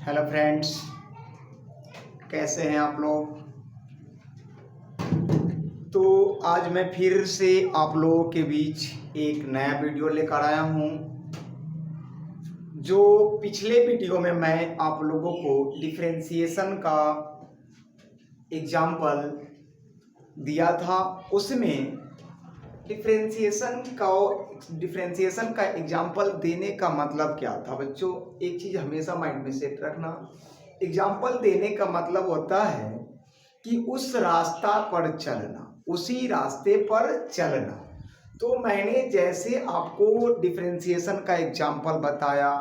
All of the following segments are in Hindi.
हेलो फ्रेंड्स, कैसे हैं आप लोग। तो आज मैं फिर से आप लोगों के बीच एक नया वीडियो लेकर आया हूं। जो पिछले वीडियो में मैं आप लोगों को डिफरेंशिएशन का एग्जाम्पल दिया था, उसमें डिफरेंशिएशन का एग्जाम्पल देने का मतलब क्या था बच्चों। एक चीज़ हमेशा माइंड में सेट रखना, एग्जाम्पल देने का मतलब होता है कि उस रास्ता पर चलना, उसी रास्ते पर चलना। तो मैंने जैसे आपको डिफरेंशिएशन का एग्जाम्पल बताया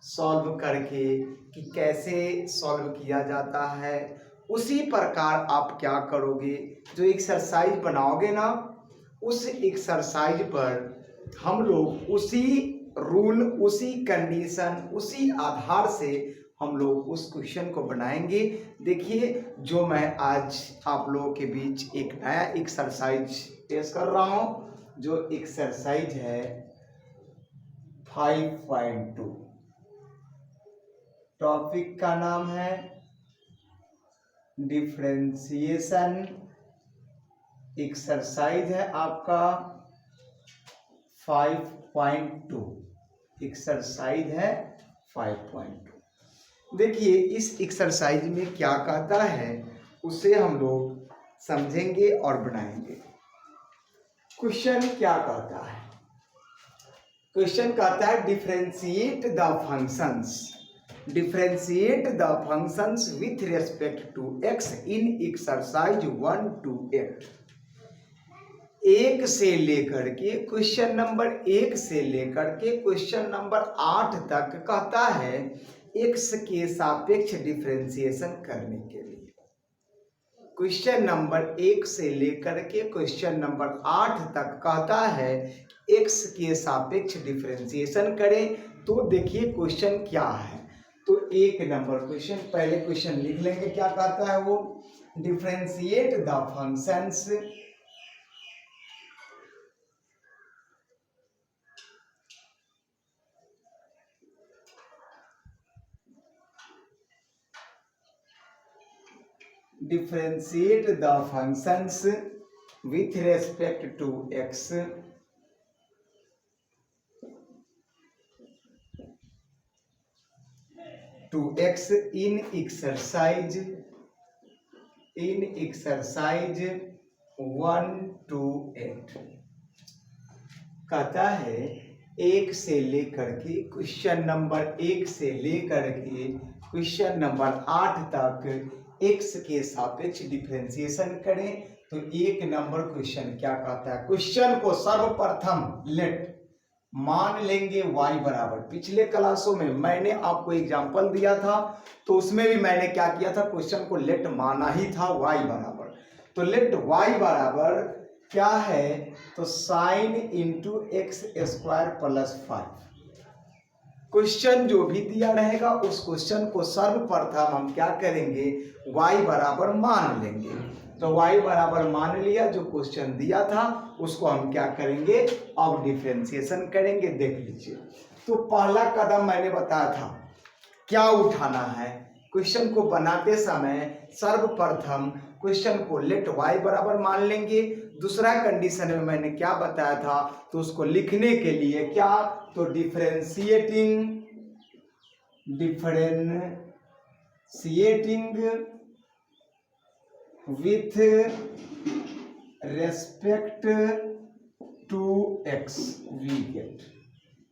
सॉल्व करके कि कैसे सॉल्व किया जाता है, उसी प्रकार आप क्या करोगे, जो एक्सरसाइज बनाओगे ना, उस एक्सरसाइज पर हम लोग उसी रूल, उसी कंडीशन, उसी आधार से हम लोग उस क्वेश्चन को बनाएंगे। देखिए, जो मैं आज आप लोगों के बीच एक नया एक्सरसाइज पेश कर रहा हूं, जो एक्सरसाइज है 5.2। टॉपिक का नाम है डिफरेंशिएशन। एक्सरसाइज है आपका 5.2। एक्सरसाइज है 5.2। देखिए, इस एक्सरसाइज में क्या कहता है उसे हम लोग समझेंगे और बनाएंगे। क्वेश्चन क्या कहता है? क्वेश्चन कहता है differentiate the functions with respect to X in exercise 1 to 8। एक से लेकर के क्वेश्चन नंबर 1 से लेकर के क्वेश्चन नंबर 8 तक कहता है एक्स के सापेक्ष डिफरेंशिएशन करने के लिए। क्वेश्चन नंबर 1 से लेकर के क्वेश्चन नंबर 8 तक कहता है एक्स के सापेक्ष डिफरेंशिएशन करें। तो देखिए क्वेश्चन क्या है। तो 1 नंबर क्वेश्चन, पहले क्वेश्चन लिख लेंगे। क्या कहता है वो? Differentiate the functions with respect to x in exercise 1 to 8। कहता है 1 से लेकर के क्वेश्चन नंबर 1 से लेकर के क्वेश्चन नंबर 8 तक x के सापेक्ष डिफरेंशिएशन करें। तो 1 नंबर क्वेश्चन क्या कहता है? क्वेश्चन को सर्वप्रथम लेट मान लेंगे y बराबर। पिछले क्लासों में मैंने आपको एग्जांपल दिया था, तो उसमें भी मैंने क्या किया था, क्वेश्चन को लेट माना ही था y बराबर। तो लेट y बराबर क्या है? तो sign into x square plus 5। Question जो भी दिया रहेगा उस क्वेश्चन को सर्वप्रथम हम क्या करेंगे, y बराबर मान लेंगे। तो y बराबर मान लिया, जो क्वेश्चन दिया था उसको हम क्या करेंगे, अब डिफरेंशिएशन करेंगे। देख लीजिए, तो पहला कदम मैंने बताया था क्या उठाना है। क्वेश्चन को बनाते समय सर्वप्रथम क्वेश्चन को लेट y बराबर मान लेंगे। दूसरा कंडीशन में मैंने क्या बताया था, तो उसको लिखने के लिए क्या, तो differentiating with respect to x we get,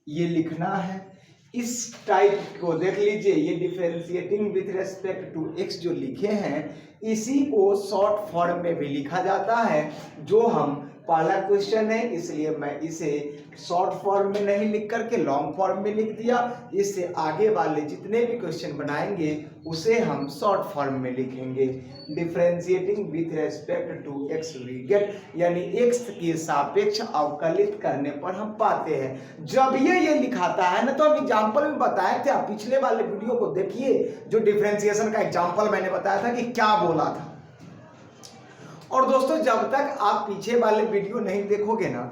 ये लिखना है। इस टाइप को देख लीजिए, ये differentiating with respect to X जो लिखे हैं, इसी को शॉर्ट फॉर्म में भी लिखा जाता है। जो हम पहला क्वेश्चन है, इसलिए मैं इसे शॉर्ट फॉर्म में नहीं लिख करके लॉन्ग फॉर्म में लिख दिया। इससे आगे वाले जितने भी क्वेश्चन बनाएंगे उसे हम शॉर्ट फॉर्म में लिखेंगे। Differentiating with respect to x we get, यानी एक्स के सापेक्ष अवकलित करने पर हम पाते हैं। जब ये लिखाता है ना, तो हम एग्जाम्पल में बताए थे, आप पिछले वाले वीडियो को देखिए, जो डिफरेंशिएशन का एग्जाम्पल मैंने बताया था कि क्या बोला था। और दोस्तों, जब तक आप पीछे वाले वीडियो नहीं देखोगे ना,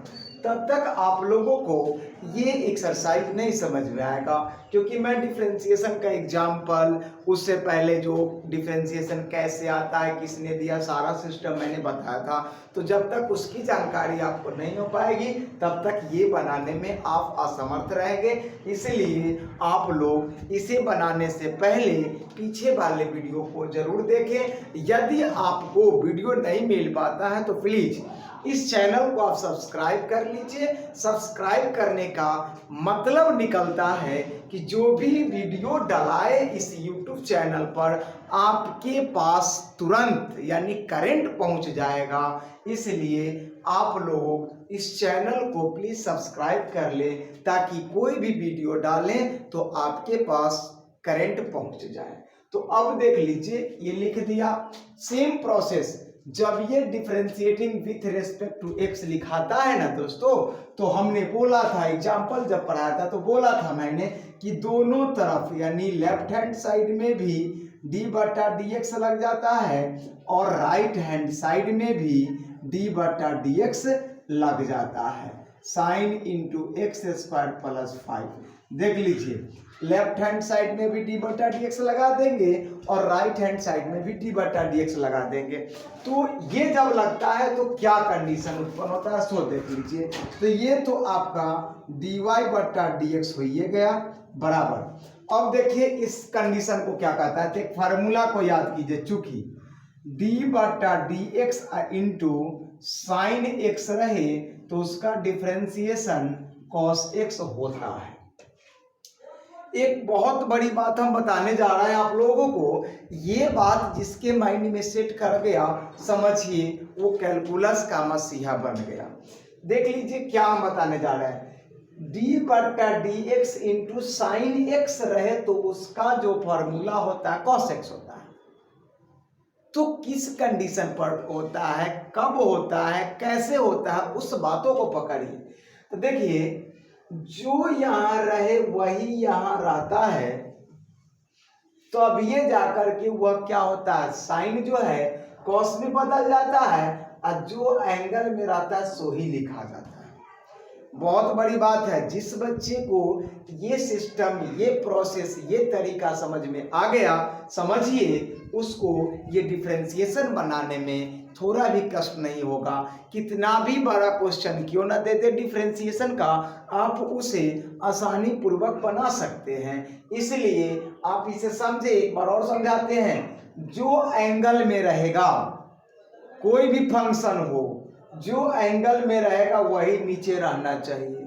तब तक आप लोगों को ये एक्सरसाइज नहीं समझ में आएगा, क्योंकि मैं डिफरेंशिएशन का एग्जाम्पल, उससे पहले जो डिफरेंशिएशन कैसे आता है, किसने दिया, सारा सिस्टम मैंने बताया था। तो जब तक उसकी जानकारी आपको नहीं हो पाएगी तब तक ये बनाने में आप असमर्थ रहेंगे। इसलिए आप लोग इसे बनाने से पहले पीछे वाले वीडियो को जरूर देखें। यदि आपको वीडियो नहीं मिल पाता है तो प्लीज इस चैनल को आप सब्सक्राइब कर लीजिए। सब्सक्राइब करने का मतलब निकलता है कि जो भी वीडियो डलाए इस YouTube चैनल पर आपके पास तुरंत यानी करंट पहुंच जाएगा। इसलिए आप लोग इस चैनल को प्लीज सब्सक्राइब कर ले, ताकि कोई भी वीडियो डालें तो आपके पास करंट पहुंच जाए। तो अब देख लीजिए, ये लिख दिया। सेम प्रोसेस जब ये differentiating with respect to x लिखाता है ना दोस्तों, तो हमने बोला था, एग्जाम्पल जब पढ़ाया था तो बोला था मैंने कि दोनों तरफ यानी लेफ्ट हैंड साइड में भी डी बटा डी एक्स लग जाता है और राइट हैंड साइड में भी डी बटा डी एक्स लग जाता है। Sine into x square plus 5। देख लीजिए, लेफ्ट हैंड साइड में भी डी बटा डी एक्स लगा देंगे और राइट हैंड साइड में भी डी बटा डी एक्स लगा देंगे। तो ये जब लगता है तो क्या कंडीशन उत्पन्न होता है, सो देख लीजिए। तो ये तो आपका डी वाई बटा डी एक्स हो ही गया बराबर। अब देखिए इस कंडीशन को क्या कहता है, तो एक फार्मूला को याद कीजिए। चूंकि डी बटा d x into sine x रहे तो उसका डिफरेंशिएशन कॉस एक्स होता है। एक बहुत बड़ी बात हम बताने जा रहे हैं आप लोगों को। ये बात जिसके माइंड में सेट कर गया, समझिए वो कैलकुलस का मसीहा बन गया। देख लीजिए क्या हम बताने जा रहे हैं। डी बटा d x into sine x रहे तो उसका जो फॉर्मूला होता है कॉस एक्स होता है। तो किस कंडीशन पर होता है, कब होता है, कैसे होता है, उस बातों को पकड़िए। तो देखिए, जो यहां रहे वही यहां रहता है, तो अब ये जाकर के वह क्या होता है, साइन जो है कॉस में बदल जाता है और जो एंगल में रहता है सो ही लिखा जाता है। बहुत बड़ी बात है। जिस बच्चे को ये सिस्टम, ये प्रोसेस, ये तरीका समझ में आ गया, समझिए उसको ये डिफरेंशिएशन बनाने में थोड़ा भी कष्ट नहीं होगा। कितना भी बड़ा क्वेश्चन क्यों ना देते डिफरेंशिएशन का, आप उसे आसानी पूर्वक बना सकते हैं। इसलिए आप इसे समझे, एक बार और समझाते हैं। जो एंगल में रहेगा, कोई भी फंक्शन हो, जो एंगल में रहेगा वही नीचे रहना चाहिए।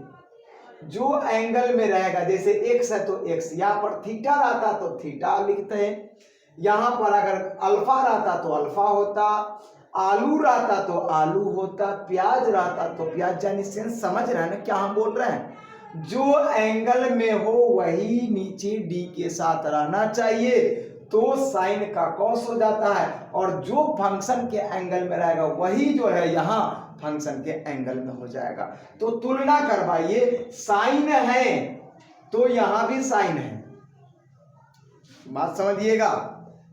जो एंगल में रहेगा, जैसे एक्स है तो एक्स, यहाँ पर थीटा रहता तो थीटा लिखते हैं, यहाँ पर अगर अल्फा रहता तो अल्फा होता, आलू रहता तो आलू होता, प्याज रहता तो प्याज। यानी सेंस समझ रहे हैं ना क्या हम बोल रहे हैं। जो एंगल में हो वही नीचे डी के साथ रहना चाहिए, तो साइन का कॉस हो जाता है। और जो फंक्शन के एंगल में रहेगा वही जो है यहाँ फंक्शन के एंगल में हो जाएगा। तो तुलना करवाइए, साइन है तो यहाँ भी साइन है, बात समझिएगा।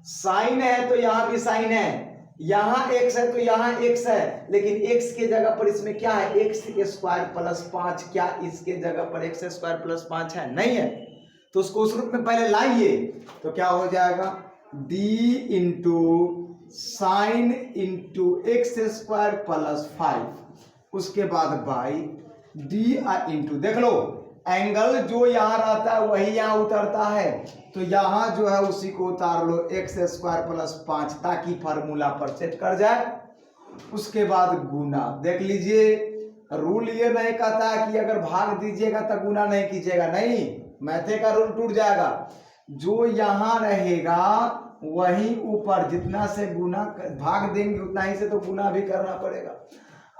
साइन है तो यहाँ भी साइन है, यहाँ एक्स है तो यहाँ एक्स है, लेकिन एक्स के जगह पर इसमें क्या है, एक्स स्क्वायर प्लस 5। क्या इसके जगह पर एक्स स्क्वायर प्लस 5 है? नहीं है। तो उसको उस रूप में पहले लाइए, तो क्या हो जाएगा, D into sine into x square plus 5, उसके बाद बाई डी इंटू, देख लो एंगल जो यहाँ रहता है वही यहाँ उतरता है, तो यहाँ जो है उसी को उतार लो, एक्स स्क्वायर प्लस 5, ताकि फार्मूला पर सेट कर जाए। उसके बाद गुना। देख लीजिए, रूल ये नहीं कहता है कि अगर भाग दीजिएगा तो गुना नहीं कीजिएगा, नहीं, मैथे का रूल टूट जाएगा। जो यहाँ रहेगा वही ऊपर, जितना से गुना भाग देंगे उतना ही से तो गुना भी करना पड़ेगा।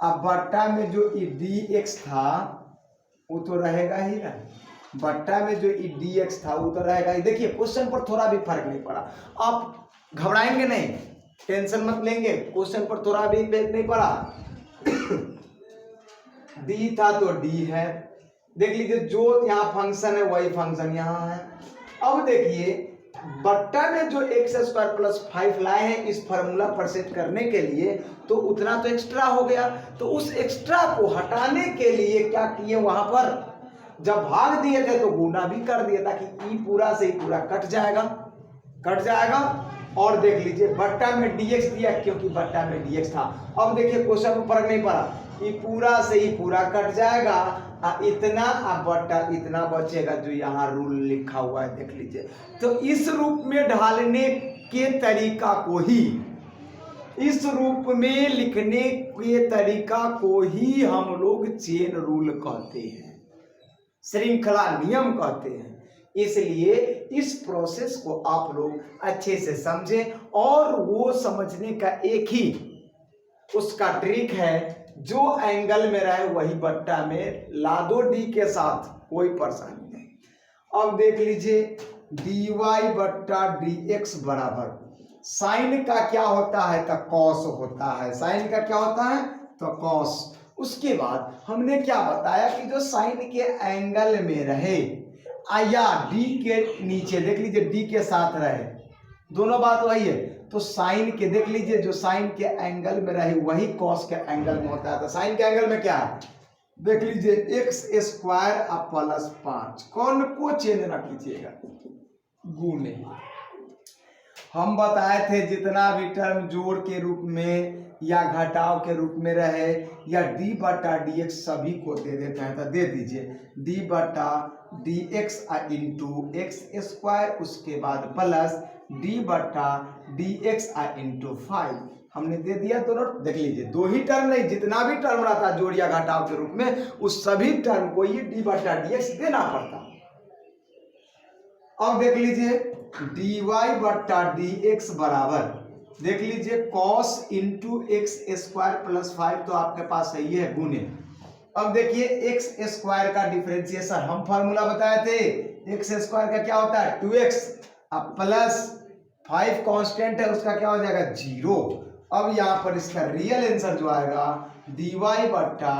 अब बट्टा में जो डी एक्स था वो तो रहेगा ही ना, बट्टा में जो डी एक्स था वो तो रहेगा ही। देखिए क्वेश्चन पर थोड़ा भी फर्क नहीं पड़ा, आप घबराएंगे नहीं, टेंशन मत लेंगे, क्वेश्चन पर थोड़ा भी इफेक्ट नहीं पड़ा। डी था तो डी है, देख लीजिए जो यहाँ फंक्शन है वही फंक्शन यहाँ है। अब देखिए बट्टा में जो एक्स स्क्वायर प्लस 5 लाए हैं इस फार्मूला पर सेट करने के लिए, तो उतना तो एक्स्ट्रा हो गया। तो उस एक्स्ट्रा को हटाने के लिए क्या किए, वहां पर जब भाग दिए थे तो गुना भी कर दिया, ताकि ई पूरा से ही पूरा कट जाएगा। और देख लीजिए बट्टा में dx दिया, क्योंकि बट्टा में dx था। अब देखिए क्वेश्चन में फर्क नहीं पड़ा, ये पूरा से ही पूरा कट जाएगा, इतना बट्टा इतना बचेगा, जो यहाँ रूल लिखा हुआ है देख लीजिए। तो इस रूप में ढालने के तरीका को ही, इस रूप में लिखने के तरीका को ही हम लोग चेन रूल कहते हैं, श्रृंखला नियम कहते हैं। इसलिए इस प्रोसेस को आप लोग अच्छे से समझें, और वो समझने का एक ही उसका ट्रिक है, जो एंगल में रहे वही बट्टा में ला दो डी के साथ, कोई परेशानी नहीं। अब देख लीजिए dy बट्टा dx बराबर साइन का क्या होता है, तो कॉस होता है। साइन का क्या होता है, तो कॉस। उसके बाद हमने क्या बताया कि जो साइन के एंगल में रहे या डी के नीचे, देख लीजिए डी के साथ रहे, दोनों बात वही है। तो साइन के देख लीजिए, जो साइन के एंगल में रहे वही कॉस के एंगल में होता है। तो साइन के एंगल में क्या है, देख लीजिए एक्स स्क्वायर प्लस 5, कौन को चेंज ना कीजिएगा, गुने। हम बताए थे जितना भी टर्म जोड़ के रूप में या घटाव के रूप में रहे या डी बटा डी एक्स सभी को दे देते हैं, तो दे दीजिए डी बटा d x into x square, उसके बाद प्लस डी बटा डी एक्स इंटू 5 हमने दे दिया। दोनों देख लीजिए, दो ही टर्म नहीं, जितना भी टर्म रहता जोड़ या घटाव के रूप में, उस सभी टर्म को ये डी बटा डी एक्स देना पड़ता। अब देख लीजिए dy बट्टा dx बराबर, देख लीजिए cos into x square plus 5, तो आपके पास है ये है गुने। अब देखिए एक्स स्क्वायर का डिफरेंशिएशन हम फार्मूला बताए थे, एक्स स्क्वायर का क्या होता है 2x, अब प्लस 5 कांस्टेंट है, उसका क्या हो जाएगा 0। अब यहाँ पर इसका रियल आंसर जो आएगा dy बट्टा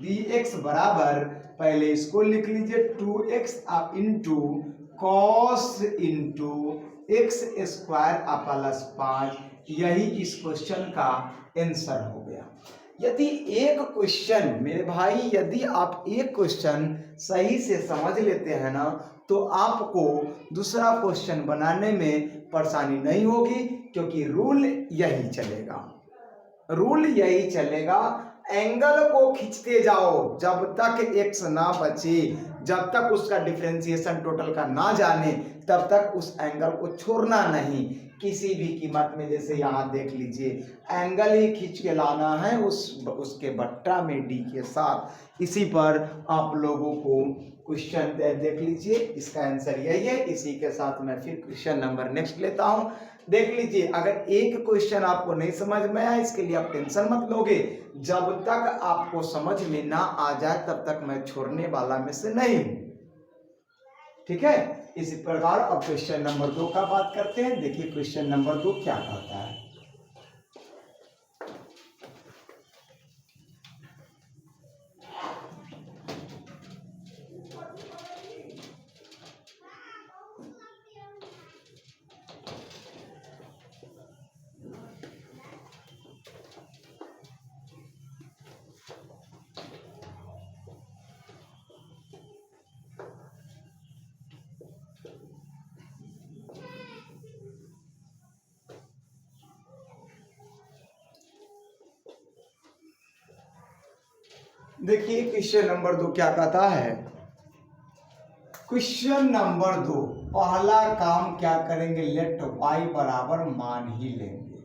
dx बराबर, पहले इसको लिख लीजिए 2x into cos into x square plus 5, यही इस क्वेश्चन का आंसर हो गया। यदि एक क्वेश्चन मेरे भाई, यदि आप एक क्वेश्चन सही से समझ लेते हैं ना, तो आपको दूसरा क्वेश्चन बनाने में परेशानी नहीं होगी, क्योंकि रूल यही चलेगा। एंगल को खींचते जाओ जब तक एक्स ना बचे, जब तक उसका डिफरेंशिएशन टोटल का ना जाने, तब तक उस एंगल को छोड़ना नहीं किसी भी कीमत में। जैसे यहाँ देख लीजिए एंगल ही खींच के लाना है उसके बट्टा में डी के साथ। इसी पर आप लोगों को क्वेश्चन देख लीजिए, इसका आंसर यही है। इसी के साथ मैं फिर क्वेश्चन नंबर नेक्स्ट लेता हूँ। देख लीजिए, अगर एक क्वेश्चन आपको नहीं समझ में आया, इसके लिए आप टेंशन मत लोगे, जब तक आपको समझ में ना आ जाए तब तक मैं छोड़ने वाला में से नहीं हूं, ठीक है। इसी प्रकार अब क्वेश्चन नंबर 2 का बात करते हैं। देखिए क्वेश्चन नंबर 2 क्या कहता है। देखिए क्वेश्चन नंबर 2 क्या कहता है। क्वेश्चन नंबर 2, पहला काम क्या करेंगे, लेट y बराबर मान ही लेंगे,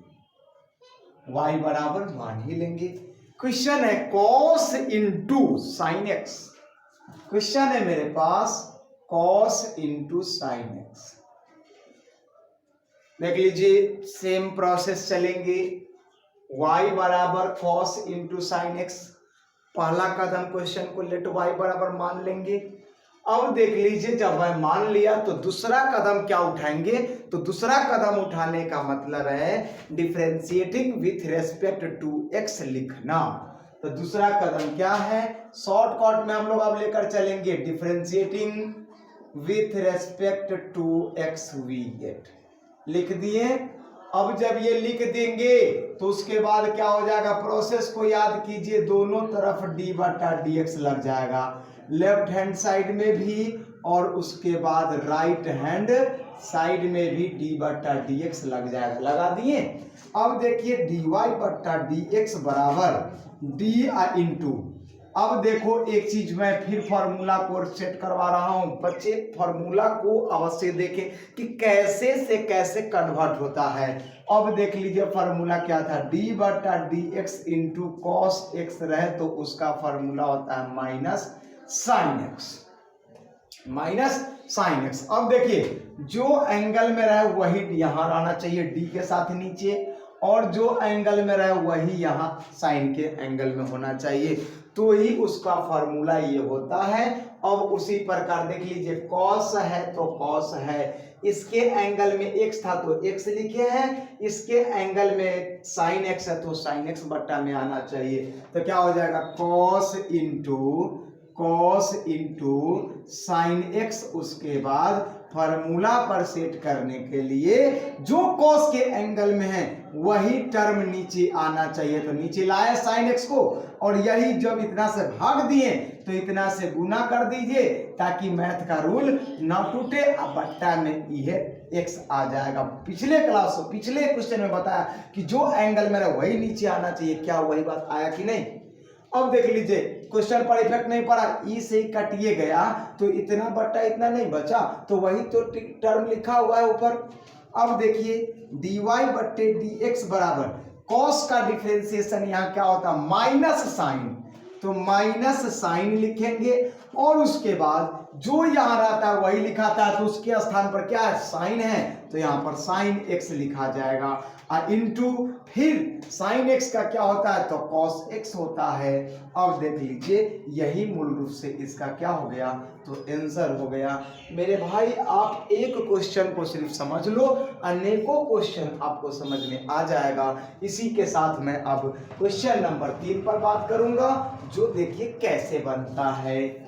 y बराबर मान ही लेंगे। क्वेश्चन है cos into sine x, question है मेरे पास cos इंटू साइन एक्स। देख लीजिए सेम प्रोसेस चलेंगे, y बराबर cos इंटू साइन एक्स, पहला कदम क्वेश्चन को लेट y बराबर मान लेंगे। अब देख लीजिए जब मैं मान लिया तो दूसरा कदम क्या उठाएंगे, तो दूसरा कदम उठाने का मतलब है differentiating with respect to x लिखना। तो दूसरा कदम क्या है, शॉर्टकट में हम लोग अब लेकर चलेंगे differentiating with respect to x we get, लिख दिए। अब जब ये लिख देंगे तो उसके बाद क्या हो जाएगा, प्रोसेस को याद कीजिए, दोनों तरफ डी बटा डी एक्स लग जाएगा, लेफ्ट हैंड साइड में भी और उसके बाद राइट हैंड साइड में भी डी बटा डी एक्स लग जाएगा, लगा दिए। अब देखिए डी वाई बटा डी एक्स बराबर डी इंटू, अब देखो एक चीज मैं फिर फॉर्मूला को सेट करवा रहा हूं, बच्चे फॉर्मूला को अवश्य देखें कि कैसे से कैसे कन्वर्ट होता है। अब देख लीजिए फॉर्मूला क्या था, डी बटा d x into cos x रहे तो उसका फॉर्मूला होता है minus sine x, minus sine x. अब देखिए जो एंगल में रहे वही यहां रहना चाहिए डी के साथ नीचे, और जो एंगल में रहे वही यहाँ साइन के एंगल में होना चाहिए, तो ही उसका फॉर्मूला ये होता है। अब उसी प्रकार देख लीजिए कॉस है तो कॉस है, इसके एंगल में x था तो x लिखे हैं, इसके एंगल में साइन x है तो साइन x बट्टा में आना चाहिए, तो क्या हो जाएगा कॉस इंटू साइन x। उसके बाद फॉर्मूला पर सेट करने के लिए जो कॉस के एंगल में है वही टर्म नीचे आना चाहिए, तो नीचे लाए साइन एक्स को, और यही जब इतना से भाग दिए तो इतना से गुना कर दीजिए ताकि मैथ का रूल ना टूटे। अब बट्टा में यह एक्स आ जाएगा। पिछले क्वेश्चन में बताया कि जो एंगल में है वही नीचे आना चाहिए, क्या वही बात आया कि नहीं। अब देख लीजिए क्वेश्चन पर इफेक्ट नहीं पड़ा, ई से ही कटिए गया तो इतना बट्टा इतना नहीं बचा, तो वही तो टर्म लिखा हुआ है ऊपर। अब देखिए dy बट्टे dx बराबर कॉस का डिफरेंशिएशन यहाँ क्या होता है माइनस साइन, तो माइनस साइन लिखेंगे और उसके बाद जो यहाँ रहता है वही लिखाता है, तो उसके स्थान पर क्या है साइन है, तो यहाँ पर साइन x लिखा जाएगा, और इनटू फिर साइन x का क्या होता है तो कॉस x होता है। अब देख लीजिए यही मूल रूप से इसका क्या हो गया, तो आंसर हो गया। मेरे भाई आप एक क्वेश्चन को सिर्फ समझ लो, अनेकों क्वेश्चन आपको समझ में आ जाएगा। इसी के साथ मैं अब क्वेश्चन नंबर 3 पर बात करूंगा, जो देखिए कैसे बनता है।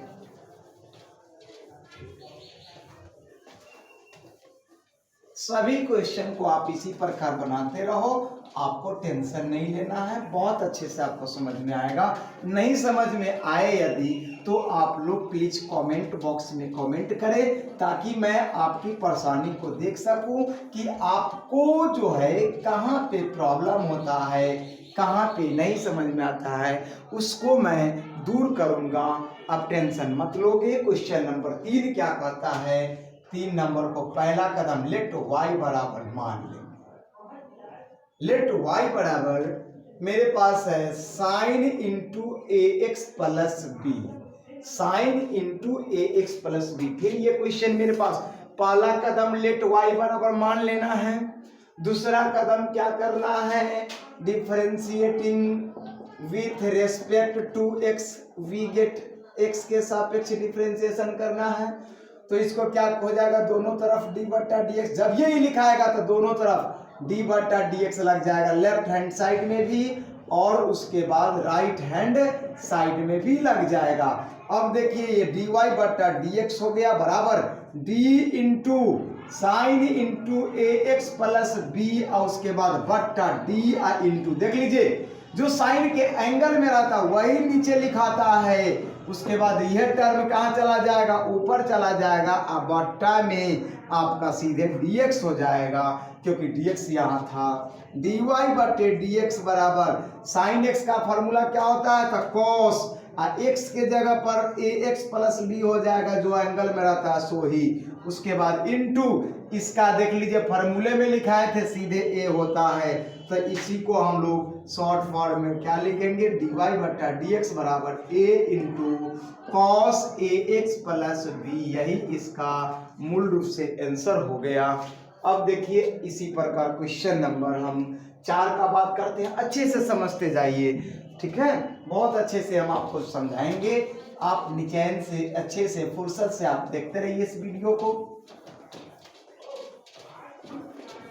सभी क्वेश्चन को आप इसी प्रकार बनाते रहो, आपको टेंशन नहीं लेना है, बहुत अच्छे से आपको समझ में आएगा। नहीं समझ में आए यदि तो आप लोग प्लीज कमेंट बॉक्स में कमेंट करें, ताकि मैं आपकी परेशानी को देख सकूं कि आपको जो है कहाँ पे प्रॉब्लम होता है, कहाँ पे नहीं समझ में आता है, उसको मैं दूर करूंगा। आप टेंशन मत लोगे। क्वेश्चन नंबर 3 क्या कहता है, 3 नंबर को पहला कदम लेट y बराबर मान लेंगे। लेट y बराबर मेरे पास है sine into a x plus b, sine into a x plus b. फिर ये क्वेश्चन मेरे पास पहला कदम लेट y बराबर मान लेना है, दूसरा कदम क्या करना है differentiating with respect to x, we get X के सापेक्ष डिफरेंशिएशन करना है। तो इसको क्या हो जाएगा, दोनों तरफ डी बटा डी एक्स, जब ये लिखाएगा तो दोनों तरफ डी बटा डी एक्स लग जाएगा, लेफ्ट हैंड साइड में भी और उसके बाद राइट हैंड साइड में भी लग जाएगा। अब देखिए ये डी वाई बटा डी एक्स हो गया बराबर D into sine into a x plus B, और उसके बाद बट्टा डी इंटू, देख लीजिए जो साइन के एंगल में रहता वही नीचे लिखाता है, उसके बाद यह टर्म कहाँ चला जाएगा, ऊपर चला जाएगा, अब बट्टा में आपका सीधे dx हो जाएगा, क्योंकि dx यहाँ था। dy बटे dx बराबर साइन x का फॉर्मूला क्या होता है, तो cos, x के जगह पर ax प्लस b हो जाएगा, जो एंगल में रहता है सो ही। उसके बाद इनटू इसका देख लीजिए फॉर्मूले में लिखाए थे सीधे a होता है, तो इसी को हम लोग शॉर्ट फॉर्म में क्या लिखेंगे, dy बटा dx बराबर a into cos A x plus B, यही इसका मूल रूप से आंसर हो गया। अब देखिए इसी प्रकार क्वेश्चन नंबर हम 4 का बात करते हैं, अच्छे से समझते जाइए, ठीक है, बहुत अच्छे से हम आपको समझाएंगे। आप निचैन से अच्छे से फुर्सत से आप देखते रहिए इस वीडियो को।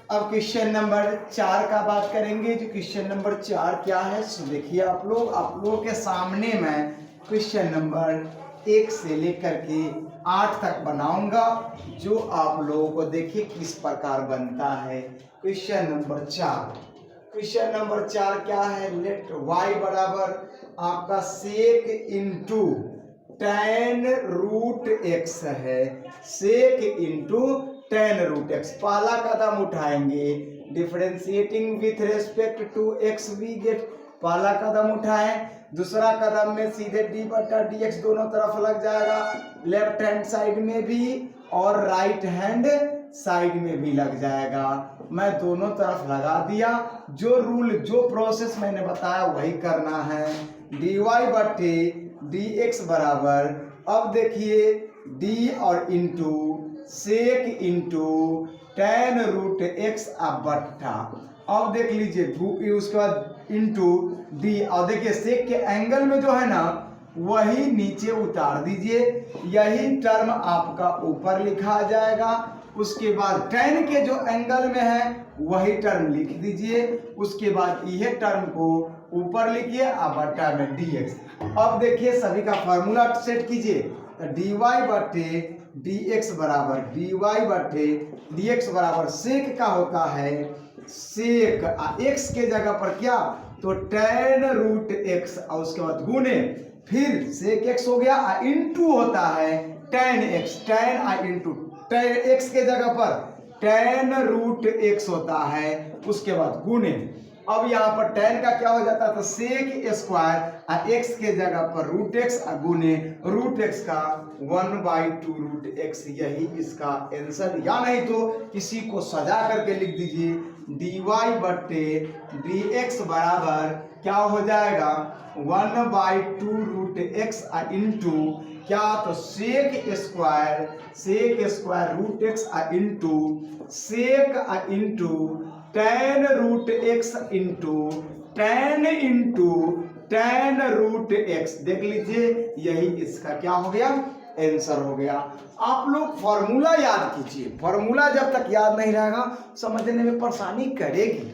अब क्वेश्चन नंबर 4 का बात करेंगे। जो क्वेश्चन नंबर 4 क्या है, सो देखिए आप लोगों के सामने मैं क्वेश्चन नंबर 1 से लेकर के 8 तक बनाऊंगा, जो आप लोगों को देखिए किस प्रकार बनता है। क्वेश्चन नंबर 4, क्वेश्चन नंबर 4 क्या है, लेट y बराबर आपका sec into tan root x है, sec into tan root x। पहला कदम उठाएंगे differentiating with respect to x we get, पहला कदम उठाएं। दूसरा कदम में सीधे d बटा dx दोनों तरफ लग जाएगा, लेफ्ट हैंड साइड में भी और राइट हैंड साइड में भी लग जाएगा। मैं दोनों तरफ लगा दिया, जो रूल जो प्रोसेस मैंने बताया वही करना है। dy बटे dx बराबर, अब देखिए d और into sec into tan root x अब बट्टा, अब देख लीजिए उसके बाद इंटू डी, और देखिए सेक के एंगल में जो है ना वही नीचे उतार दीजिए, यही टर्म आपका ऊपर लिखा जाएगा। उसके बाद tan के जो एंगल में है वही टर्म लिख दीजिए, उसके बाद यह टर्म को ऊपर लिखिए अब बट्टा में dx। अब देखिए सभी का फॉर्मूला सेट कीजिए, तो dy बटे dx बराबर dx बराबर सेक का होता है, सेक x के जगह पर क्या, तो tan रूट x और उसके बाद गुने, फिर सेक x हो गया, इंटू होता है tan x, tan into x के जगह पर tan रूट x होता है, उसके बाद गुने। अब यहाँ पर tan का क्या हो जाता है, तो सेक स्क्वायर x के जगह पर रूट x गुने रूट x का 1/2 रूट x, यही इसका आंसर। या नहीं तो किसी को सजा करके लिख दीजिए, dy बटे dx बराबर क्या हो जाएगा 1/2 रूट x इंटू क्या, तो sec square root x into sec into tan root x into tan root x। देख लीजिए यही इसका क्या हो गया, आंसर हो गया। आप लोग फॉर्मूला याद कीजिए, फॉर्मूला जब तक याद नहीं रहेगा समझने में परेशानी करेगी,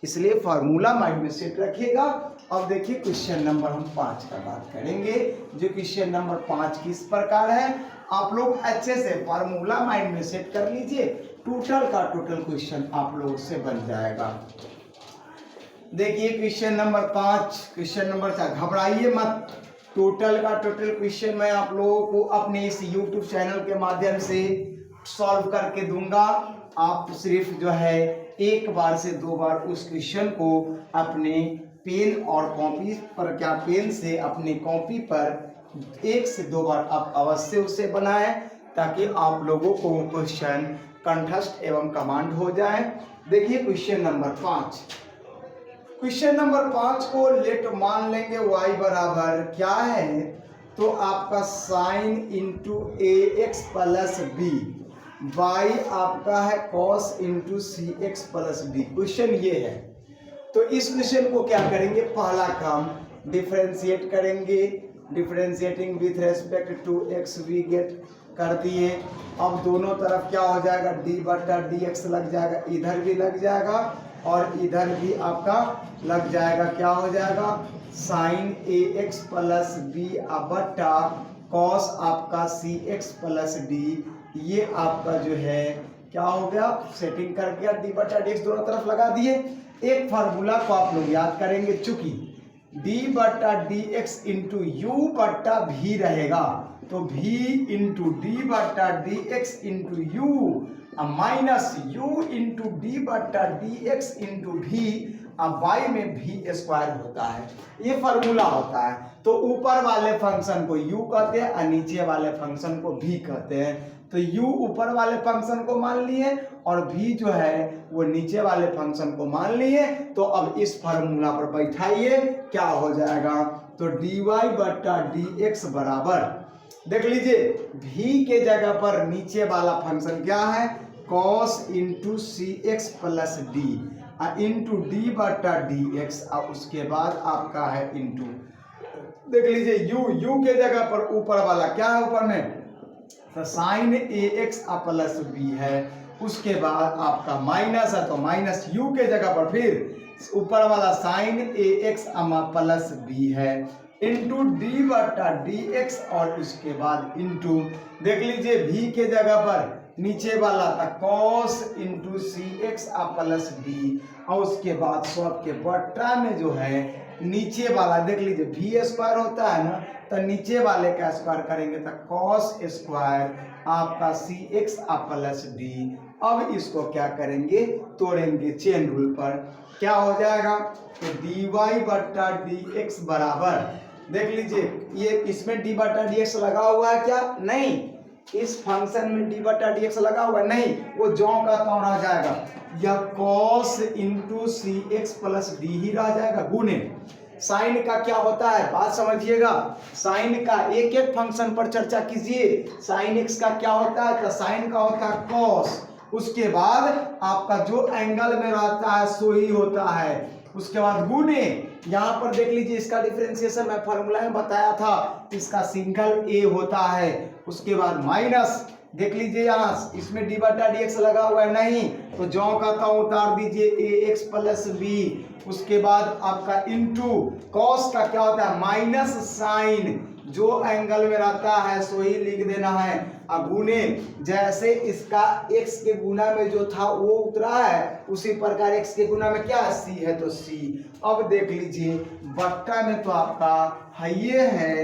इसलिए फॉर्मूला माइंड में सेट रखिएगा। अब देखिए क्वेश्चन नंबर हम 5 का बात करेंगे, जो क्वेश्चन नंबर 5 किस प्रकार है, आप लोग अच्छे से फॉर्मूला माइंड में सेट कर लीजिए, टोटल का टोटल क्वेश्चन आप लोगों से बन जाएगा। देखिए क्वेश्चन नंबर 5, क्वेश्चन नंबर 4, घबराइए मत, टोटल का टोटल क्वेश्चन मैं आप लोगों को अपने इस YouTube चैनल के माध्यम से सॉल्व करके दूंगा। आप सिर्फ जो है एक बार से 2 बार उस क्वेश्चन को अपने पेन और कॉपी पर, क्या पेन से अपनी कॉपी पर 1 से 2 बार आप अवश्य उसे बनाएं, ताकि आप लोगों को क्वेश्चन कंठस्थ एवं कमांड हो जाए। देखिए क्वेश्चन नंबर 5, क्वेश्चन नंबर 5 को लेट मान लेंगे y बराबर क्या है, तो आपका sign into a x plus B, y आपका है cos into c x plus B. Question ये है, तो इस क्वेश्चन को क्या करेंगे, पहला काम डिफरेंशिएट करेंगे, differentiating with respect to x we get कर दिए। अब दोनों तरफ क्या हो जाएगा, डी बटा डी एक्स लग जाएगा, इधर भी लग जाएगा और इधर भी आपका लग जाएगा, क्या हो जाएगा sign a x plus B बटा कॉस आपका सी एक्स प्लस डी, ये आपका जो है क्या हो गया, सेटिंग कर गया, डी बटा डी एक्स दोनों तरफ लगा दिए। एक फार्मूला को आप लोग याद करेंगे, चूंकि डी बटा डी एक्स इंटू यू बटा भी रहेगा, तो भी इंटू डी बटा d x into you minus you into d बटा डी एक्स इंटू भी, अब y में भी स्क्वायर होता है, ये फार्मूला होता है। तो ऊपर वाले फंक्शन को u कहते हैं और नीचे वाले फंक्शन को v कहते हैं। तो u ऊपर वाले फंक्शन को मान लिए और v जो है वो नीचे वाले फंक्शन को मान लिए। तो अब इस फार्मूला पर बैठाइए, क्या हो जाएगा, तो dy बटा डी एक्स बराबर, देख लीजिए v के जगह पर नीचे वाला फंक्शन क्या है, cos into c x plus d into d बटा डी एक्स, और उसके बाद आपका है इंटू, देख लीजिए u के जगह पर ऊपर वाला क्या है, ऊपर में तो sign a x plus B है, उसके बाद आपका माइनस है तो माइनस u के जगह पर फिर ऊपर वाला sign a x plus B है, इंटू डी बटा डी एक्स और उसके बाद इंटू देख लीजिए v के जगह पर नीचे वाला था cos into c x plus D और उसके बाद सब के बट्टा में जो है नीचे वाला देख लीजिए v स्क्वायर होता है ना, तो नीचे वाले का स्क्वायर करेंगे तो cos स्क्वायर आपका सी एक्स प्लस डी। अब इसको क्या करेंगे, तोड़ेंगे चेन रूल पर, क्या हो जाएगा तो डी वाई बट्टा डी एक्स बराबर देख लीजिए ये इसमें डी बटा डी एक्स लगा हुआ है क्या, नहीं, इस फंक्शन में डी बटा डी एक्स लगा हुआ है नहीं, वो जो का त्यों रह जाएगा, यह cos into c x plus D ही रह जाएगा गुने साइन का क्या होता है बात समझिएगा, साइन का एक एक फंक्शन पर चर्चा कीजिए। साइन एक्स का क्या होता है, तो साइन का होता है cos, उसके बाद आपका जो एंगल में रहता है सो ही होता है, उसके बाद गुने यहाँ पर देख लीजिए इसका डिफरेंशिएशन मैं फॉर्मूला में बताया था, इसका सिंगल ए होता है, उसके बाद माइनस देख लीजिए यहाँ इसमें डी बटा डी एक्स लगा हुआ है नहीं, तो जो का था उतार दीजिए ए एक्स प्लस बी, उसके बाद आपका इंटू कॉस का क्या होता है माइनस साइन, जो एंगल में रहता है सो ही लिख देना है, अब गुने जैसे इसका x के गुना में जो था वो उतरा है उसी प्रकार x के गुना में क्या c है तो c। अब देख लीजिए बट्टा में तो आपका है ये है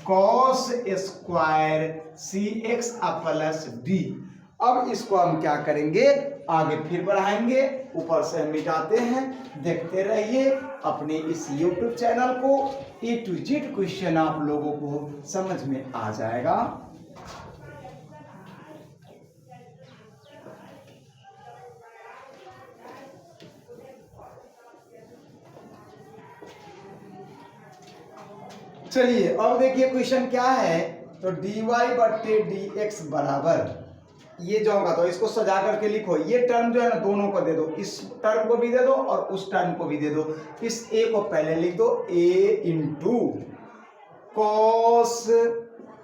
cos स्क्वायर सी एक्स प्लस डी। अब इसको हम क्या करेंगे आगे फिर बढ़ाएंगे, ऊपर से मिटाते हैं, देखते रहिए अपने इस YouTube चैनल को, A to Z क्वेश्चन आप लोगों को समझ में आ जाएगा। चलिए अब देखिए क्वेश्चन क्या है, तो dy बट्टे dx बराबर ये जो होगा तो इसको सजा करके लिखो, ये टर्म जो है ना दोनों को दे दो, इस टर्म को भी दे दो और उस टर्म को भी दे दो। इस a को पहले लिख दो a into cos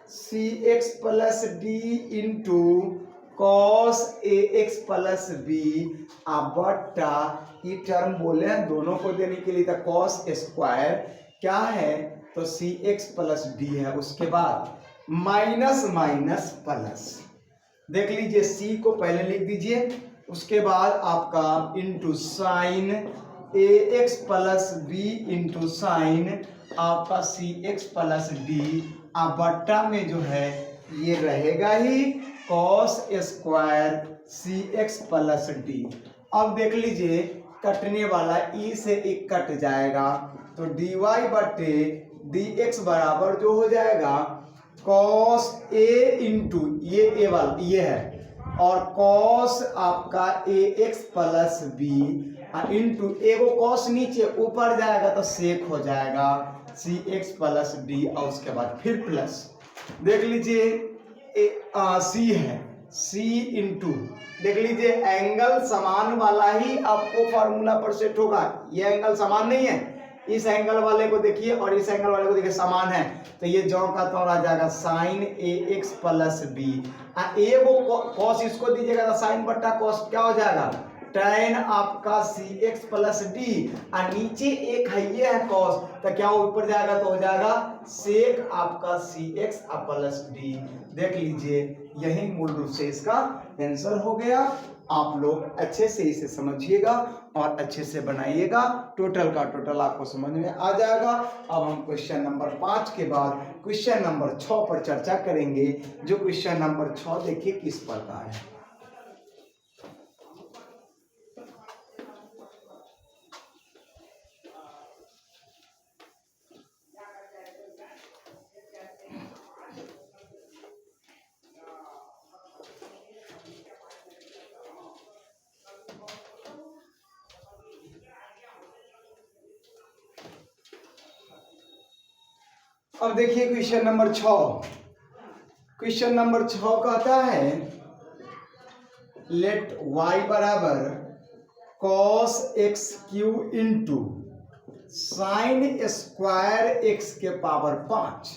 c x plus d into cos A x plus b बट्टा ये टर्म बोले हैं दोनों को देने के लिए, तो कॉस स्क्वायर क्या है तो सी एक्स प्लस डी है, उसके बाद माइनस माइनस प्लस देख लीजिए c को पहले लिख दीजिए, उसके बाद आपका into sine a x plus b into sine आपका सी एक्स प्लस डी बट्टा में जो है ये रहेगा ही कॉस स्क्वायर सी एक्स प्लस डी। अब देख लीजिए कटने वाला ई से एक कट जाएगा तो डी वाई बट्टे डी एक्स बराबर जो हो जाएगा कॉस ए इंटू ये ए वाला ये है और कॉस आपका ए एक्स प्लस बी इंटू ए को कॉस नीचे ऊपर जाएगा तो सेक हो जाएगा सी एक्स प्लस डी और उसके बाद फिर प्लस देख लीजिए सी है सी इंटू देख लीजिए एंगल समान वाला ही आपको फॉर्मूला पर सेट होगा, ये एंगल समान नहीं है, इस एंगल वाले को देखिए और इस एंगल वाले को देखिए समान है, तो ये जो का तो आ जाएगा sign a x plus B, ए वो कॉस इसको दीजिएगा तो साइन बट्टा कॉस क्या हो जाएगा tan आपका सी एक्स प्लस डी और नीचे एक है ये है कॉस, तो क्या ऊपर जाएगा तो हो जाएगा सेक आपका सी एक्स प्लस डी। देख लीजिए यही मूल रूप से इसका आंसर हो गया। आप लोग अच्छे से इसे समझिएगा और अच्छे से बनाइएगा, टोटल का टोटल आपको समझ में आ जाएगा। अब हम क्वेश्चन नंबर 5 के बाद क्वेश्चन नंबर 6 पर चर्चा करेंगे, जो क्वेश्चन नंबर 6 देखिए किस प्रकार है। अब देखिए क्वेश्चन नंबर 6, क्वेश्चन नंबर 6 कहता है लेट y बराबर cos x Q into sine square x के पावर 5,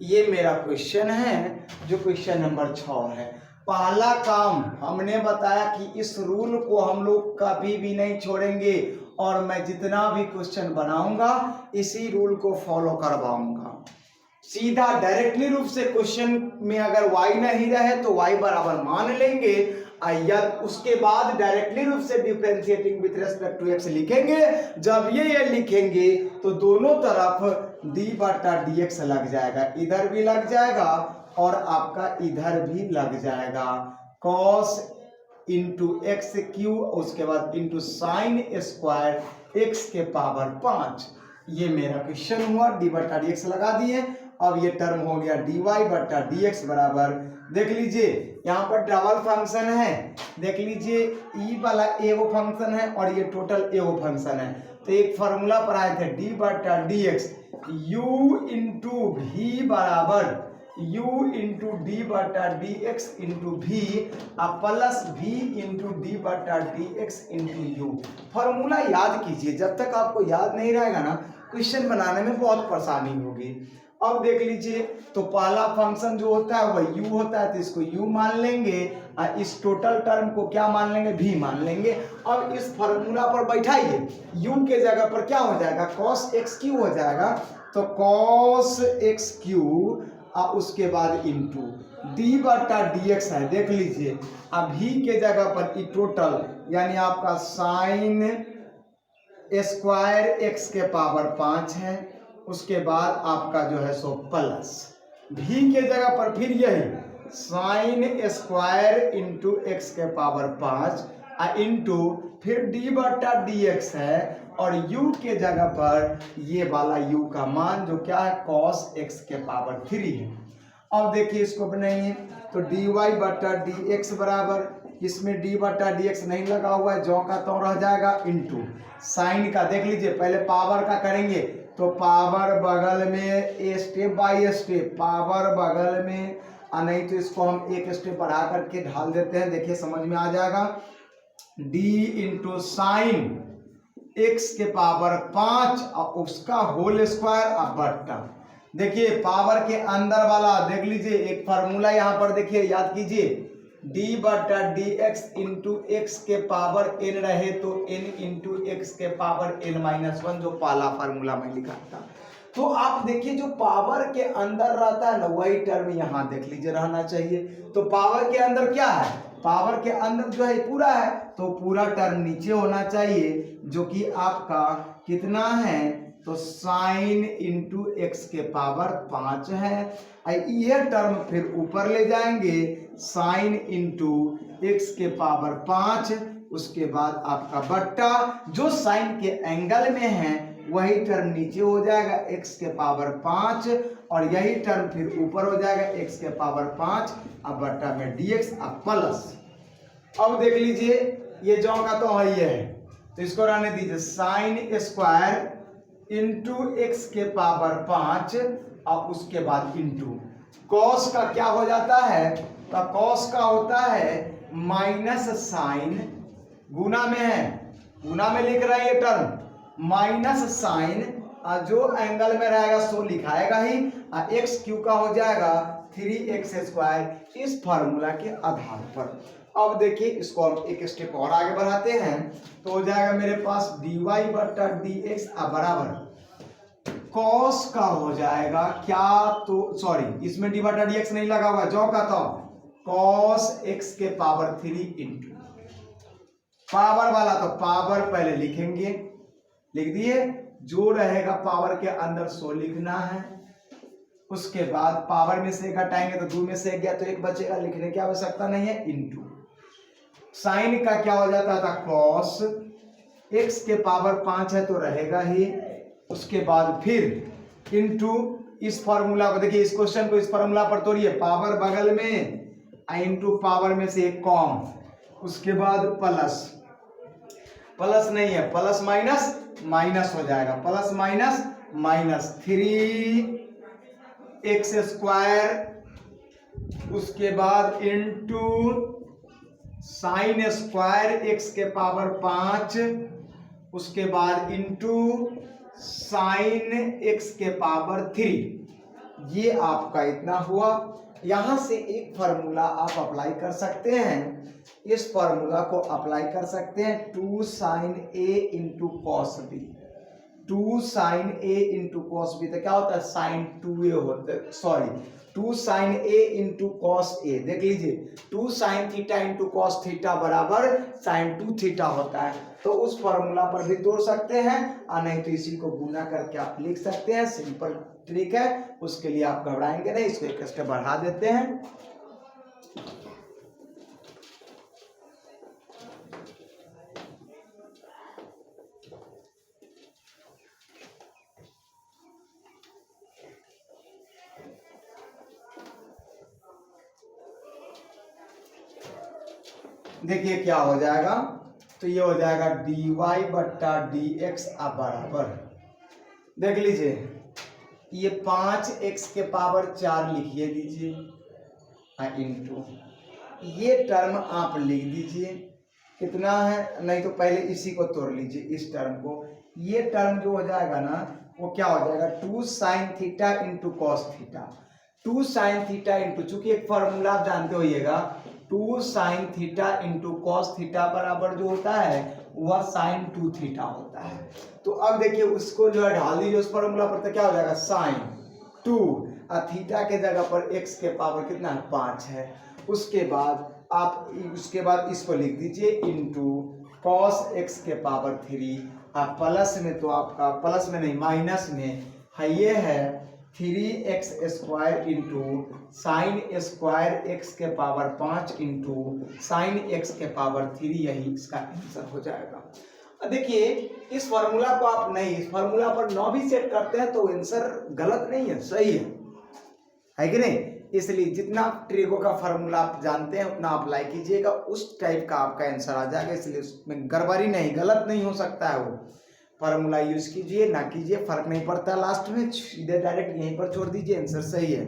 ये मेरा क्वेश्चन है जो क्वेश्चन नंबर 6 है। पहला काम हमने बताया कि इस रूल को हम लोग कभी भी नहीं छोड़ेंगे और मैं जितना भी क्वेश्चन बनाऊंगा इसी रूल को फॉलो करवाऊंगा। सीधा डायरेक्टली रूप से क्वेश्चन में अगर y नहीं रहे तो y बराबर मान लेंगे, या उसके बाद डायरेक्टली रूप से differentiating with respect to x लिखेंगे। जब ये लिखेंगे तो दोनों तरफ d बटा dx लग जाएगा, इधर भी लग जाएगा और आपका इधर भी लग जाएगा। cos इंटू एक्स क्यू, उसके बाद इंटू साइन स्क्वायर एक्स के पावर 5। ये मेरा क्वेश्चन हुआ, डी बटा डी एक्स लगा दिए। अब ये टर्म हो गया डी वाई बटा डी एक्स बराबर, देख लीजिए यहाँ पर डबल फंक्शन है, देख लीजिए ई वाला एगो फंक्शन है और ये टोटल एगो फंक्शन है। तो एक फॉर्मूला पर आए थे डी बटा डी एक्स यू इंटू भी बराबर u इंटू डी बटा डी एक्स इंटू भी प्लस v इंटू डी बटा d x into you. Formula याद कीजिए, जब तक आपको याद नहीं रहेगा ना क्वेश्चन बनाने में बहुत परेशानी होगी। अब देख लीजिए, तो पहला फंक्शन जो होता है वह u होता है, तो इसको u मान लेंगे और इस टोटल टर्म को क्या मान लेंगे, v मान लेंगे। अब इस फॉर्मूला पर बैठाइए, u के जगह पर क्या हो जाएगा, cos एक्स क्यू हो जाएगा। तो cos एक्स क्यू और उसके बाद इंटू डी बटा डी एक्स है, देख लीजिए अब भी के जगह पर टोटल यानी आपका साइन स्क्वायर एक्स के पावर 5 है, उसके बाद आपका जो है सो प्लस भी के जगह पर फिर यही साइन स्क्वायर इंटू एक्स के पावर 5 इंटू फिर डी बटा डी एक्स है और u के जगह पर ये वाला u का मान जो क्या है cos x के पावर 3 है। अब देखिए इसको बनाइए, तो dy बटा dx बराबर, इसमें d बटा dx नहीं लगा हुआ है, जो का तो रह जाएगा इंटू साइन का, देख लीजिए पहले पावर का करेंगे तो पावर बगल में स्टेप बाय स्टेप पावर बगल में, नहीं तो इसको हम एक स्टेप बढ़ा करके ढाल देते हैं, देखिए समझ में आ जाएगा। d इंटू साइन एक्स के पावर 5 और उसका होल स्क्वायर और बट्टा, देखिए पावर के अंदर वाला देख लीजिए एक फार्मूला यहाँ पर देखिए याद कीजिए, d बटा डी एक्स इंटू एक्स के पावर n रहे तो n इंटू एक्स के पावर n-1, जो पहला फार्मूला मैं लिखा था। तो आप देखिए जो पावर के अंदर रहता है ना वही टर्म यहाँ देख लीजिए रहना चाहिए। तो पावर के अंदर क्या है, पावर के अंदर जो है पूरा है तो पूरा टर्म नीचे होना चाहिए, जो कि आपका कितना है, तो साइन इंटू एक्स के पावर 5 है। यह टर्म फिर ऊपर ले जाएंगे साइन इंटू एक्स के पावर 5, उसके बाद आपका बट्टा जो साइन के एंगल में है वही टर्म नीचे हो जाएगा x के पावर 5 और यही टर्म फिर ऊपर हो जाएगा x के पावर 5 अब बट्टा में dx अब प्लस। अब देख लीजिए ये जो का तो है, तो इसको रहने दीजिए साइन स्क्वायर इंटू एक्स के पावर 5 और उसके बाद इंटू कॉस का क्या हो जाता है, तो कॉस का होता है माइनस साइन, गुना में है, गुना में लिख रहा है ये टर्म, माइनस साइन जो एंगल में रहेगा सो लिखाएगा ही, एक्स क्यू का हो जाएगा 3x स्क्वायर इस फार्मूला के आधार पर। अब देखिए इसको हम एक स्टेप और आगे बढ़ाते हैं, तो हो जाएगा मेरे पास dy बटा dx बराबर cos का हो जाएगा क्या, तो सॉरी इसमें d बटा dx नहीं लगा हुआ, जो का तो cos x के पावर 3 इंटू पावर वाला, तो पावर पहले लिखेंगे, लिख दिए, जो रहेगा पावर के अंदर सो लिखना है, उसके बाद पावर में से एक हटाएंगे तो 2 में से 1 गया तो 1 बचेगा, लिखने की आवश्यकता नहीं है, इंटू साइन का क्या हो जाता था कॉस, एक्स के पावर 5 है तो रहेगा ही, उसके बाद फिर इंटू इस फॉर्मूला को, देखिए इस क्वेश्चन को इस फॉर्मूला पर तोड़िए, पावर बगल में इंटू पावर में से एक कॉम, उसके बाद प्लस, प्लस नहीं है प्लस माइनस माइनस हो जाएगा, plus minus minus 3x square, उसके बाद इंटू साइन स्क्वायर x के पावर 5, उसके बाद इंटू साइन x के पावर 3, ये आपका इतना हुआ। यहां से एक फार्मूला आप अप्लाई कर सकते हैं, इस फार्मूला को अप्लाई कर सकते हैं, 2 sin a into cos b. 2 sin a into cos b तो क्या होता है, साइन 2a होता है, sorry 2 sin a into cos a. देख लीजिए 2 sin theta into cos theta बराबर sin 2 थीटा होता है। तो उस फॉर्मूला पर भी तोड़ सकते हैं और नहीं तो इसी को गुना करके आप लिख सकते हैं, सिंपल ट्रिक है, उसके लिए आप घबराएंगे नहीं। इसको एक स्टेप बढ़ा देते हैं। देखिए क्या हो जाएगा, तो ये हो जाएगा dy बट्टा dx बराबर, देख लीजिए ये 5x के पावर 4 लिखिए दीजिए इंटू ये टर्म आप लिख दीजिए कितना है, नहीं तो पहले इसी को तोड़ लीजिए इस टर्म को। ये टर्म जो हो जाएगा ना वो क्या हो जाएगा, 2 sin theta into cos theta. 2 sin theta into, चूंकि एक फॉर्मूला आप जानते होइएगा, 2 sin theta into cos theta बराबर जो होता है वह sin 2 थीटा होता है। तो अब देखिए उसको जो है ढाल दीजिए उस फॉर्मूला पर, तो क्या हो जाएगा sin 2 और थीटा के जगह पर x के पावर कितना है 5 है। उसके बाद आप इसको लिख दीजिए इंटू कॉस x के पावर 3 और प्लस में, तो आपका प्लस में नहीं माइनस में है, ये है 3x square into sine square x के पावर 5 इंटू साइन x के पावर 3, यही इसका आंसर हो जाएगा। देखिए इस फार्मूला को आप नहीं, इस फार्मूला पर 9 भी सेट करते हैं तो आंसर गलत नहीं है, सही है कि नहीं। इसलिए जितना ट्रिगो का फार्मूला आप जानते हैं उतना अप्लाई कीजिएगा, उस टाइप का आपका आंसर आ जाएगा। इसलिए उसमें गड़बड़ी नहीं, गलत नहीं हो सकता है, वो फार्मूला यूज कीजिए ना कीजिए फर्क नहीं पड़ता, लास्ट में सीधे डायरेक्ट यहीं पर छोड़ दीजिए, आंसर सही है।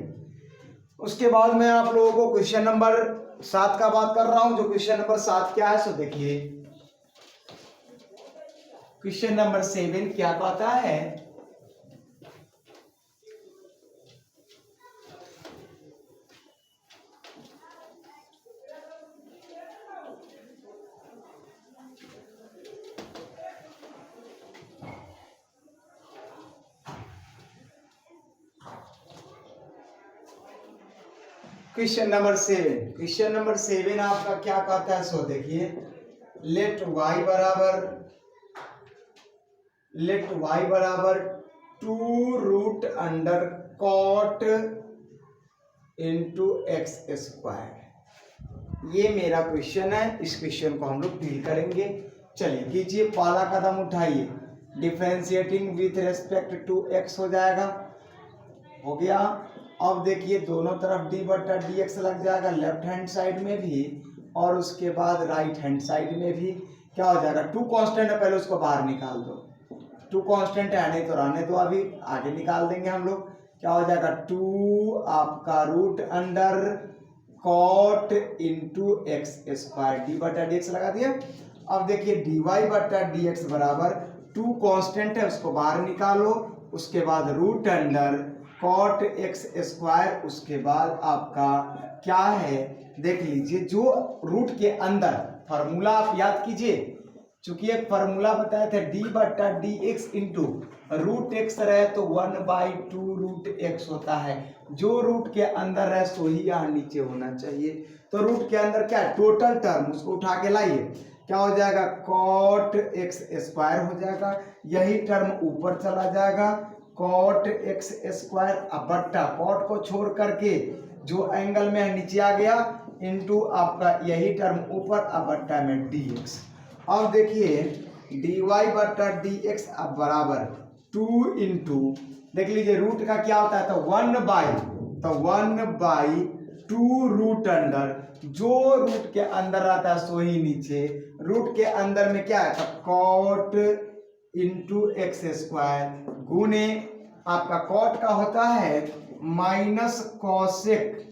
उसके बाद मैं आप लोगों को क्वेश्चन नंबर 7 का बात कर रहा हूं। जो क्वेश्चन नंबर 7 क्या है सो देखिए, क्वेश्चन नंबर 7 क्या कहता है, क्वेश्चन नंबर 7 आपका क्या कहता है सो देखिए, लेट y बराबर 2 root under cot into x square. ये मेरा क्वेश्चन है, इस क्वेश्चन को हम लोग डील करेंगे। चलिए कीजिए, पहला कदम उठाइए, differentiating with respect to x हो जाएगा, हो गया। अब देखिए दोनों तरफ d बटा डी एक्स लग जाएगा, लेफ्ट हैंड साइड में भी और उसके बाद राइट हैंड साइड में भी। क्या हो जाएगा, 2 कांस्टेंट है, पहले उसको बाहर निकाल दो, 2 कांस्टेंट है नहीं तो रहने दो, अभी आगे निकाल देंगे हम लोग। क्या हो जाएगा, 2 आपका root under cot into x square, d बटा डी एक्स लगा दिया। अब देखिए डी वाई बटा डी एक्स बराबर 2 कांस्टेंट है उसको बाहर निकालो, उसके बाद root under cot x square, उसके बाद आपका क्या है देख लीजिए, जो रूट के अंदर फार्मूला आप याद कीजिए, चूंकि एक फार्मूला बताया था डी बटा d x into root x रहे तो 1/2 रूट एक्स होता है, जो रूट के अंदर है सो ही यहाँ नीचे होना चाहिए। तो रूट के अंदर क्या है, टोटल टर्म उसको उठा के लाइए, क्या हो जाएगा, कॉट एक्स स्क्वायर हो जाएगा, यही टर्म ऊपर चला जाएगा, कॉट एक्स स्क्वायर बट्टा कॉट को छोड़ करके जो एंगल में नीचे आ गया इंटू आपका यही टर्म ऊपर बट्टा में डी एक्स। अब देखिए डी वाई बट्टा डी एक्स अब बराबर 2 इंटू, देख लीजिए रूट का क्या होता है, तो 1/2 रूट अंडर, जो रूट के अंदर रहता है सो ही नीचे, रूट के अंदर में क्या है, तो कॉट इंटू एक्स स्क्वायर गुने आपका कॉट का होता है माइनस कॉसेक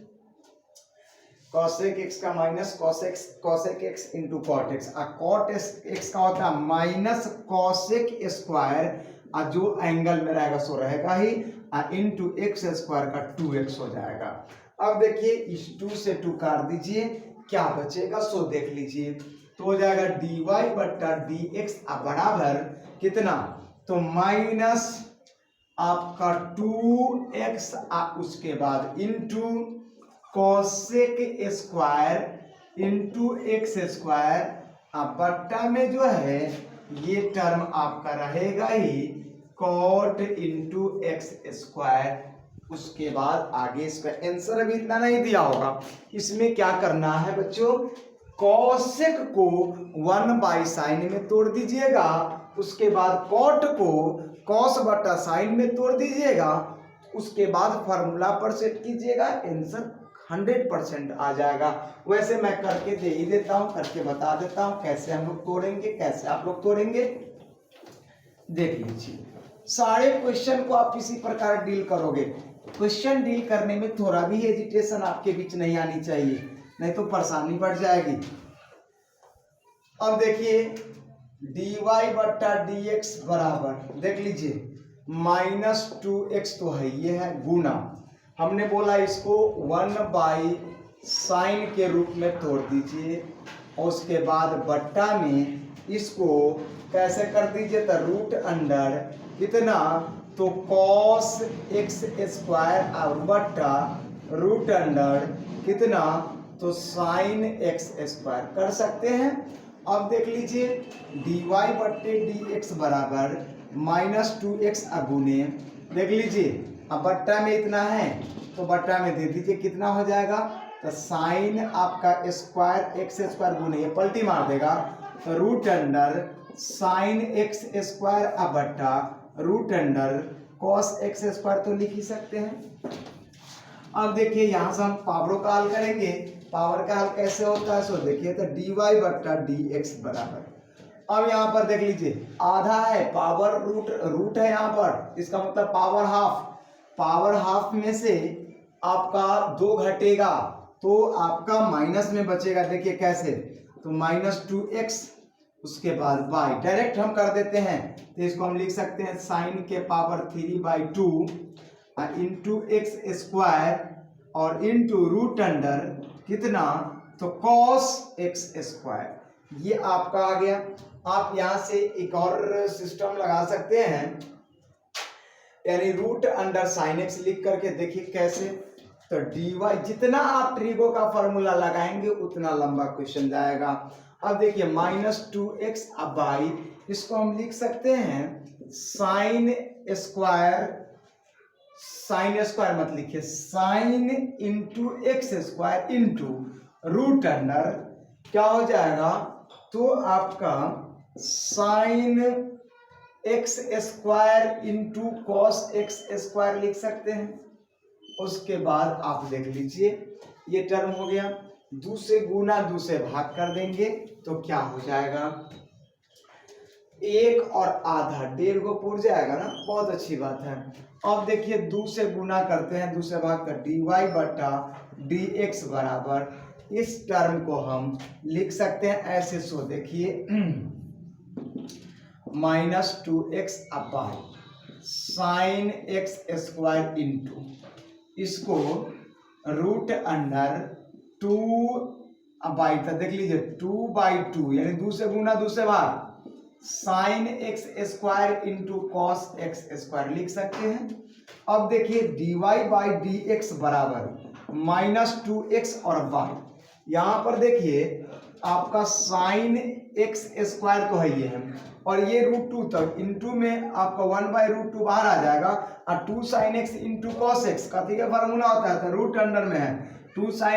एक्स का minus cosec x into cot x, और कॉट एक्स का होता है माइनस कॉसेक स्क्वायर, और जो एंगल में रहेगा सो रहेगा ही, इंटू एक्स स्क्वायर का 2x हो जाएगा। अब देखिए इस 2 से 2 काट दीजिए, क्या बचेगा सो देख लीजिए। तो हो जाएगा dy बट्टा dx बराबर कितना, तो माइनस आपका 2x उसके बाद into cosec square into x square, बट्टा में जो है ये टर्म आपका रहेगा ही कॉट इंटू एक्स स्क्वायर। उसके बाद आगे इसका आंसर अभी इतना नहीं दिया होगा, इसमें क्या करना है बच्चों, कॉसेक को 1/sin में तोड़ दीजिएगा, उसके बाद कॉट को कॉस बटा साइन में तोड़ दीजिएगा, उसके बाद फार्मूला पर सेट कीजिएगा, आंसर 100% आ जाएगा। वैसे मैं करके दे ही देता हूं, करके बता देता हूं कैसे हम लोग तोड़ेंगे, कैसे आप लोग तोड़ेंगे, देख लीजिए। सारे क्वेश्चन को आप किसी प्रकार डील करोगे, क्वेश्चन डील करने में थोड़ा भी हेजिटेशन आपके बीच नहीं आनी चाहिए, नहीं तो परेशानी बढ़ जाएगी। अब देखिए dy बट्टा dx बराबर देख लीजिए -2x तो है, ये है गुना, हमने बोला इसको 1/sin के रूप में तोड़ दीजिए, और उसके बाद बट्टा में इसको कैसे कर दीजिए, तो रूट अंडर कितना, तो cos x स्क्वायर और बट्टा रूट अंडर कितना, तो sin x स्क्वायर कर सकते हैं। अब देख लीजिए dy बट्टे dx बराबर -2x अगुने, देख लीजिए अब बट्टा में इतना है तो बट्टा में दे दीजिए, कितना हो जाएगा, तो साइन आपका स्क्वायर एक्स स्क्वायर गुने ये पलटी मार देगा, तो root under sine x square अब बट्टा root under cos x square तो लिख ही सकते हैं। अब देखिए यहाँ से हम पावरों का हल करेंगे, पावर का हल कैसे होता है सो देखिए, तो dy बट्टा dx बराबर, अब यहाँ पर देख लीजिए आधा है पावर रूट है यहाँ पर, इसका मतलब पावर हाफ में से आपका 2 घटेगा तो आपका माइनस में बचेगा, देखिए कैसे, तो -2x उसके बाद बाई, डायरेक्ट हम कर देते हैं, तो इसको हम लिख सकते हैं साइन के पावर 3/2 इंटू एक्स स्क्वायर और इंटू रूट अंडर कितना, तो कॉस एक्स स्क्वायर, ये आपका आ गया। आप यहां से एक और सिस्टम लगा सकते हैं, यानी रूट अंडर साइन एक्स लिख करके देखिए कैसे, तो dy, जितना आप ट्रिगो का फॉर्मूला लगाएंगे उतना लंबा क्वेश्चन जाएगा। अब देखिए -2x अब बाई, इसको हम लिख सकते हैं साइन स्क्वायर मत लिखिए, sine into x square into root under क्या हो जाएगा, तो आपका sine x square into cos x square लिख सकते हैं। उसके बाद आप देख लीजिए ये टर्म हो गया, 2 से गुना 2 से भाग कर देंगे तो क्या हो जाएगा, 1 और आधा 1.5 को पूर जाएगा ना, बहुत अच्छी बात है। अब देखिए 2 से गुना करते हैं, 2 से भाग कर dy बटा dx बराबर, इस टर्म को हम लिख सकते हैं ऐसे, सो देखिए -2x by sine x square into इसको रूट अंडर 2/, देख लीजिए 2/2 यानी 2 से गुना 2 से भाग, sign x square into cos x square लिख सकते हैं। अब देखिए dy बाई dx बराबर -2x और बाई, यहाँ पर देखिए आपका साइन एक्स स्क्वायर तो है ये है, और ये √2 तक इंटू में आपका 1/√2 बाहर आ जाएगा, और 2 sin x into cos x का फार्मूला होता है, तो रूट अंडर में है 2 sin